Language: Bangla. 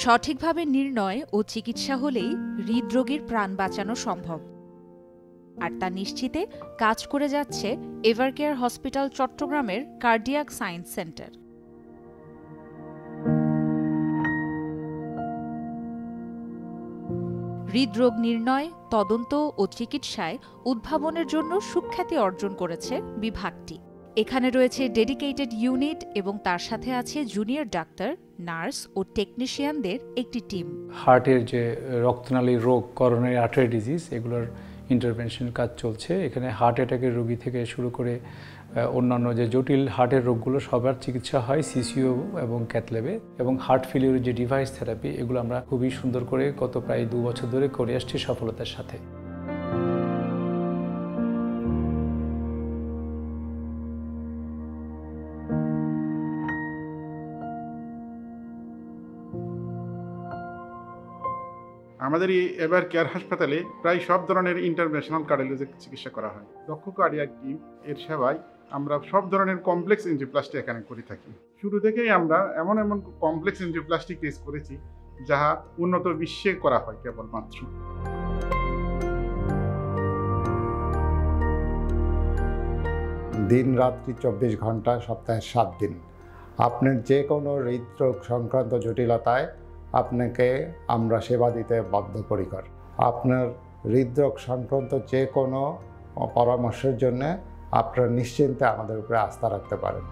সঠিকভাবে নির্ণয় ও চিকিৎসা হলেই হৃদরোগীর প্রাণ বাঁচানো সম্ভব। আর তা নিশ্চিতে কাজ করে যাচ্ছে এভারকেয়ার হসপিটাল চট্টগ্রামের কার্ডিয়াক সায়েন্স সেন্টার। হৃদরোগ নির্ণয়, তদন্ত ও চিকিৎসায় উদ্ভাবনের জন্য সুখ্যাতি অর্জন করেছে বিভাগটি। এখানে রয়েছে ডেডিকেটেড ইউনিট এবং তার সাথে আছে জুনিয়র ডাক্তার, নার্স ও টেকনিশিয়ানদের একটি টিম। হার্টের যে রক্তনালীর রোগ, করোনারি আর্টারি ডিজিজ, এগুলোর ইন্টারভেনশন কাজ চলছে। এখানে হার্ট অ্যাটাকের রোগী থেকে শুরু করে অন্যান্য যে জটিল হার্টের রোগগুলো সবার চিকিৎসা হয় সিসিও এবং ক্যাথল্যাবে। এবং হার্ট ফেলিওরের যে ডিভাইস থেরাপি, এগুলো আমরা খুবই সুন্দর করে গত প্রায় 2 বছর ধরে করে আসছি সফলতার সাথে। আমাদের এই এভারকেয়ার হাসপাতালে প্রায় সব ধরনের ইন্টারভেনশনাল কার্ডিওলজির চিকিৎসা করা হয়। দক্ষ কার্ডিয়াক টিম এর সেবায় আমরা সব ধরনের কমপ্লেক্স এনজিওপ্লাস্টি এখানে করে থাকি। শুরু থেকেই আমরা এমন কমপ্লেক্স এনজিওপ্লাস্টি কেস করেছি যাহা উন্নত বিশ্বে করা হয় কেবলমাত্র। দিন রাত্রি 24 ঘন্টা, সপ্তাহে 7 দিন আপনার যে কোনো হৃদরোগ সংক্রান্ত জটিলতায় আপনাকে আমরা সেবা দিতে বদ্ধপরিকর। আপনার হৃদরোগ সংক্রান্ত যে কোনো পরামর্শের জন্য আপনারা নিশ্চিন্তে আমাদের উপরে আস্থা রাখতে পারেন।